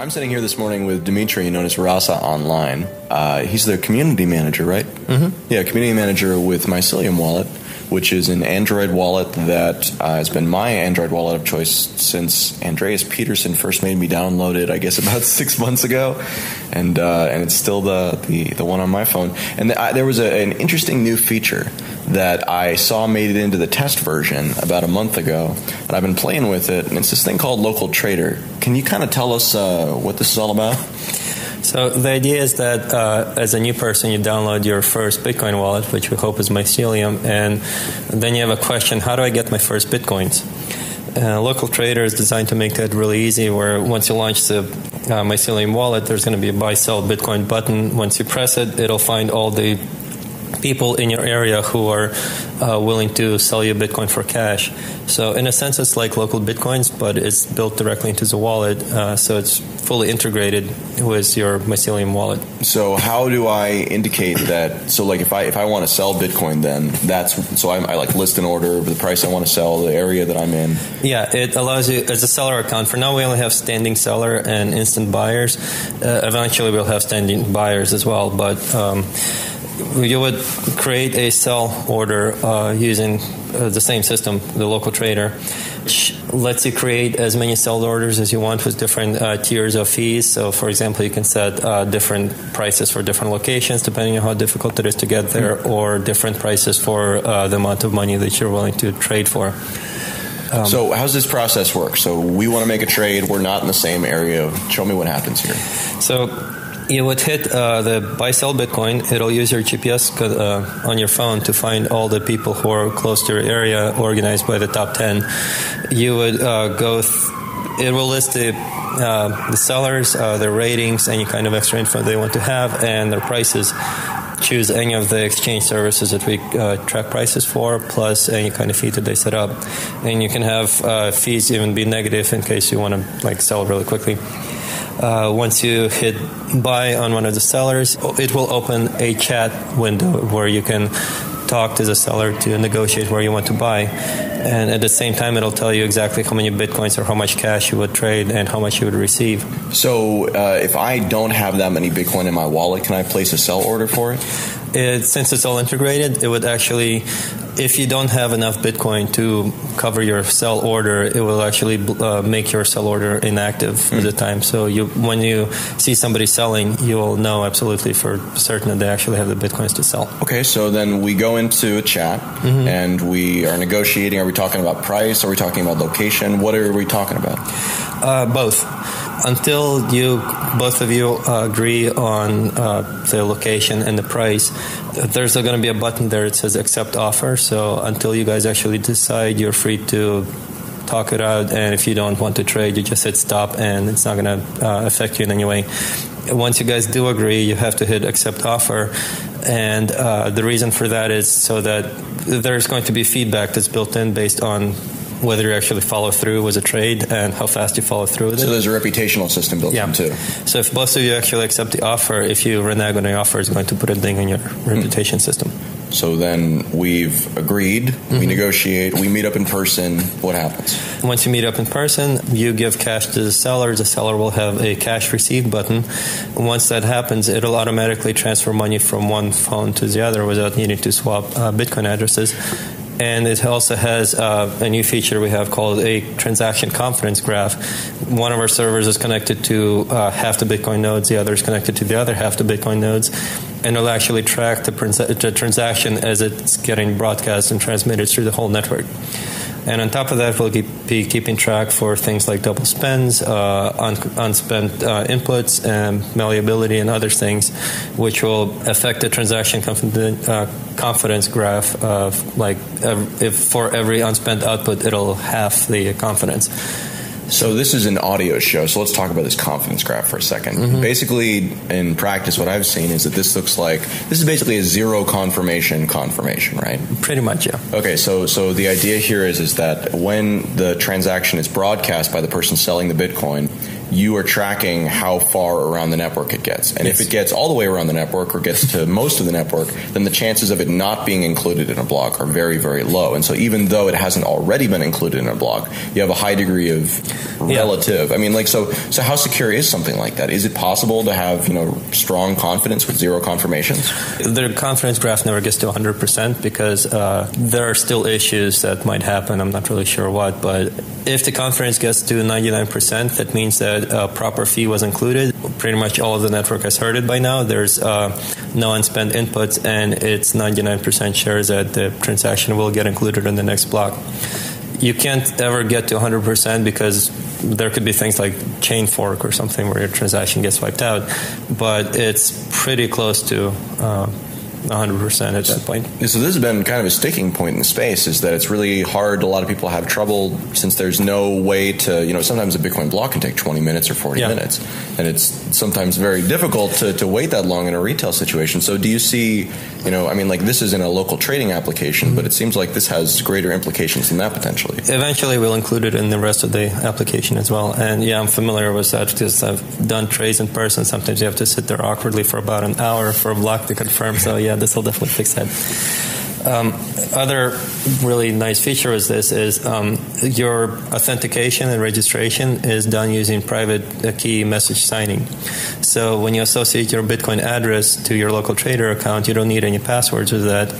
I'm sitting here this morning with Dimitri, known as Rasa Online. He's the community manager, right? Mm-hmm. Yeah, community manager with Mycelium Wallet, which is an Android wallet that has been my Android wallet of choice since Andreas Peterson first made me download it, I guess about 6 months ago, and it's still the one on my phone. And there was an interesting new feature that I saw made it into the test version about a month ago, and I've been playing with it, and it's this thing called Local Trader. Can you kind of tell us what this is all about? So the idea is that as a new person, you download your first Bitcoin wallet, which we hope is Mycelium, and then you have a question, how do I get my first Bitcoins? Local Trader is designed to make that really easy, where once you launch the Mycelium wallet, there's going to be a buy, sell Bitcoin button. Once you press it, it'll find all the people in your area who are willing to sell you Bitcoin for cash. So in a sense, it's like local Bitcoins, but it's built directly into the wallet, so it's fully integrated with your Mycelium wallet. So how do I indicate that? So like if I want to sell Bitcoin, then I like list an order of the price I want to sell, the area that I'm in. Yeah, it allows you as a seller account. For now, we only have standing seller and instant buyers. Eventually, we'll have standing buyers as well, but you would create a sell order using the same system, the Local Trader, which lets you create as many sell orders as you want with different tiers of fees. So, for example, you can set different prices for different locations depending on how difficult it is to get there, or different prices for the amount of money that you're willing to trade for. So how's this process work? So we want to make a trade. We're not in the same area. Show me what happens here. So you would hit the buy sell Bitcoin. It'll use your GPS on your phone to find all the people who are close to your area, organized by the top 10. You would it will list the sellers, their ratings, any kind of extra info they want to have, and their prices. Choose any of the exchange services that we track prices for, plus any kind of fee that they set up. And you can have fees even be negative in case you want to sell really quickly. Once you hit buy on one of the sellers, it will open a chat window where you can talk to the seller to negotiate where you want to buy. And at the same time, it'll tell you exactly how many Bitcoins or how much cash you would trade and how much you would receive. So if I don't have that many Bitcoin in my wallet, can I place a sell order for it? Since it's all integrated, it would actually, if you don't have enough Bitcoin to cover your sell order, it will actually make your sell order inactive at the time. So when you see somebody selling, you will know absolutely for certain that they actually have the Bitcoins to sell. Okay, so then we go into a chat and we are negotiating. Are we talking about price? Are we talking about location? What are we talking about? Both. Until both of you agree on the location and the price, there's going to be a button there that says accept offer. So until you guys actually decide, you're free to talk it out. And if you don't want to trade, you just hit stop, and it's not going to affect you in any way. Once you guys do agree, you have to hit accept offer. And the reason for that is so that there's going to be feedback that's built in based on whether you actually follow through with a trade and how fast you follow through with it. So there's a reputational system built in too. So if both of you actually accept the offer, if you renege on the offer, it's going to put a ding on your reputation system. So then we've agreed, we negotiate, we meet up in person. What happens? Once you meet up in person, you give cash to the seller. The seller will have a cash received button. Once that happens, it'll automatically transfer money from one phone to the other without needing to swap Bitcoin addresses. And it also has a new feature we have called a transaction confidence graph. One of our servers is connected to half the Bitcoin nodes, the other is connected to the other half the Bitcoin nodes, and it'll actually track the transaction as it's getting broadcast and transmitted through the whole network. And on top of that, we'll be keeping track for things like double spends, unspent inputs, and malleability and other things, which will affect the transaction confidence graph of if for every unspent output, it'll halve the confidence. So this is an audio show, so let's talk about this confidence graph for a second. Basically, in practice, what I've seen is that this is basically a zero confirmation, right? Pretty much, yeah. Okay, so the idea here is that when the transaction is broadcast by the person selling the Bitcoin, you are tracking how far around the network it gets. And if it gets all the way around the network or gets to most of the network, then the chances of it not being included in a block are very, very low. And so even though it hasn't already been included in a block, you have a high degree of relative. I mean, like, so how secure is something like that? Is it possible to have, strong confidence with zero confirmations? The confidence graph never gets to 100% because there are still issues that might happen. I'm not really sure what, but if the confidence gets to 99%, that means that a proper fee was included. Pretty much all of the network has heard it by now. There's no unspent inputs, and it's 99% sure that the transaction will get included in the next block. You can't ever get to 100% because there could be things like chain fork or something where your transaction gets wiped out, but it's pretty close to 100% at that point. So this has been kind of a sticking point in the space, is that it's really hard. A lot of people have trouble since there's no way to, sometimes a Bitcoin block can take 20 minutes or 40 minutes. And it's sometimes very difficult to wait that long in a retail situation. So do you see, this is in a local trading application, but it seems like this has greater implications than that potentially. Eventually we'll include it in the rest of the application as well. And I'm familiar with that because I've done trades in person. Sometimes you have to sit there awkwardly for about an hour for a block to confirm. So this will definitely fix that. Other really nice feature with this is your authentication and registration is done using private key message signing. So when you associate your Bitcoin address to your local trader account, you don't need any passwords with that.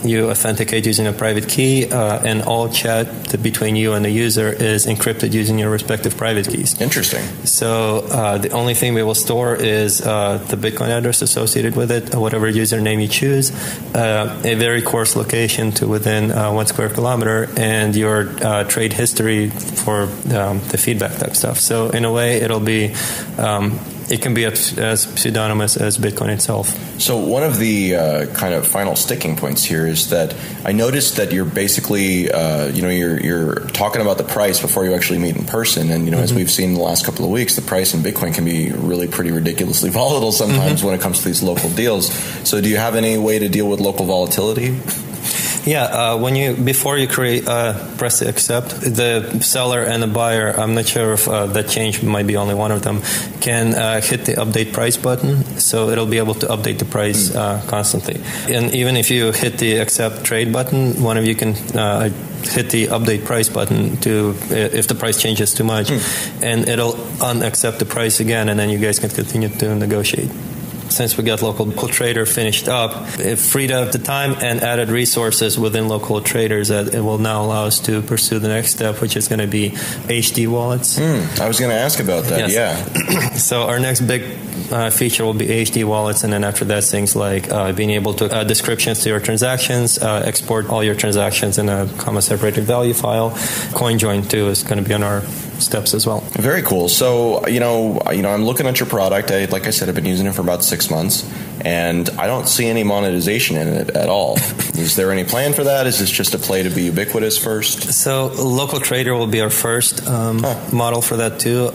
You authenticate using a private key, and all chat between you and the user is encrypted using your respective private keys. Interesting. So the only thing we will store is the Bitcoin address associated with it, whatever username you choose, a very coarse location to within 1 square kilometer, and your trade history for the feedback type stuff. So in a way, it'll be it can be as pseudonymous as Bitcoin itself. So one of the kind of final sticking points here is that I noticed that you're basically, you're talking about the price before you actually meet in person. And, as we've seen in the last couple of weeks, the price in Bitcoin can be really pretty ridiculously volatile sometimes when it comes to these local deals. So do you have any way to deal with local volatility? Yeah, before you press the accept, the seller and the buyer, I'm not sure if that change might be only one of them, can hit the update price button, so it'll be able to update the price constantly. And even if you hit the accept trade button, one of you can hit the update price button if the price changes too much, and it'll unaccept the price again, and then you guys can continue to negotiate. Since we got local trader finished up, it freed up the time and added resources within local traders that it will now allow us to pursue the next step, which is going to be HD wallets. I was going to ask about that, yes. So our next big feature will be HD wallets, and then after that, things like being able to add descriptions to your transactions, export all your transactions in a comma-separated value file. CoinJoin, too, is going to be on our steps as well. Very cool. So, I'm looking at your product. Like I said, I've been using it for about 6 months, and I don't see any monetization in it at all. Is there any plan for that? Is this just a play to be ubiquitous first? So, local trader will be our first model for that too.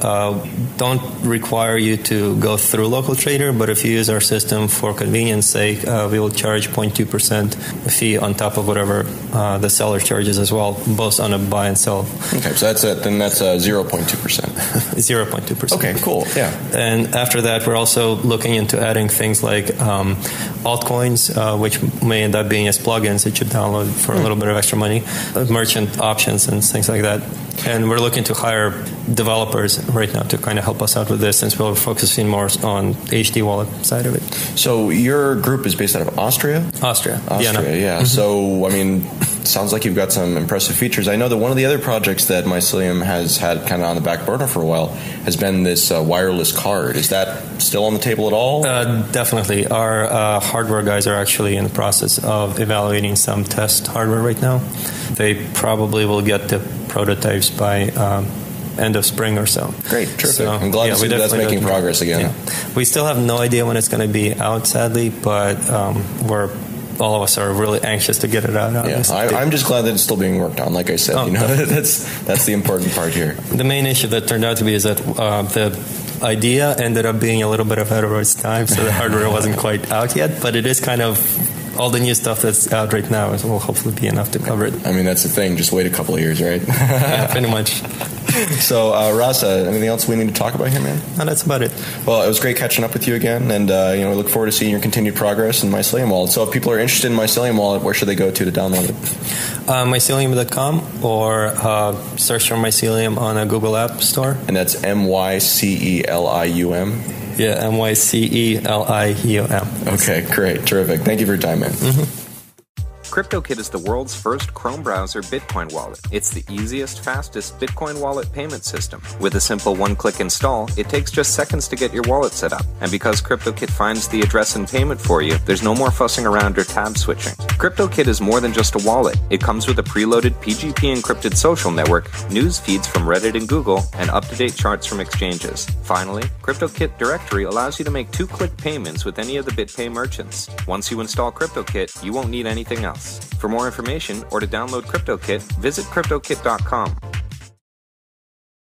Don't require you to go through local trader, but if you use our system for convenience sake, we will charge 0.2% fee on top of whatever the seller charges as well, both on a buy and sell. Okay, so that's it. Then that's 0.2%. 0.2%. Okay, cool. Yeah. And after that, we're also looking into adding things like altcoins, which may end up being as plugins that you download for a little bit of extra money, merchant options and things like that. And we're looking to hire developers right now to kind of help us out with this, since we're focusing more on HD wallet side of it. So your group is based out of Austria? Austria, yeah. So, sounds like you've got some impressive features. I know that one of the other projects that Mycelium has had kind of on the back burner for a while has been this wireless card. Is that still on the table at all? Definitely. Our hardware guys are actually in the process of evaluating some test hardware right now. They probably will get the prototypes by end of spring or so. Great, terrific. So, I'm glad to see that's making progress again. Yeah. We still have no idea when it's going to be out, sadly, but all of us are really anxious to get it out. I'm just glad that it's still being worked on. Like I said, that's the important part here. The main issue that turned out to be is that the idea ended up being a little bit ahead of its time, so the hardware wasn't quite out yet, but it is kind of all the new stuff that's out right now will hopefully be enough to cover it. That's the thing. Just wait a couple of years, right? Yeah, pretty much. So, Rasa, anything else we need to talk about here, man? And that's about it. Well, it was great catching up with you again, and we look forward to seeing your continued progress in Mycelium Wallet. So if people are interested in Mycelium Wallet, where should they go to download it? Mycelium.com or search for Mycelium on a Google App Store. And that's MyCelium. Yeah, MyCelium. Okay, great. Terrific. Thank you for your time, man. Mm-hmm. CryptoKit is the world's first Chrome browser Bitcoin wallet. It's the easiest, fastest Bitcoin wallet payment system. With a simple one-click install, it takes just seconds to get your wallet set up. And because CryptoKit finds the address and payment for you, there's no more fussing around or tab switching. CryptoKit is more than just a wallet. It comes with a preloaded PGP encrypted social network, news feeds from Reddit and Google, and up-to-date charts from exchanges. Finally, CryptoKit Directory allows you to make two-click payments with any of the BitPay merchants. Once you install CryptoKit, you won't need anything else. For more information or to download CryptoKit, visit CryptoKit.com.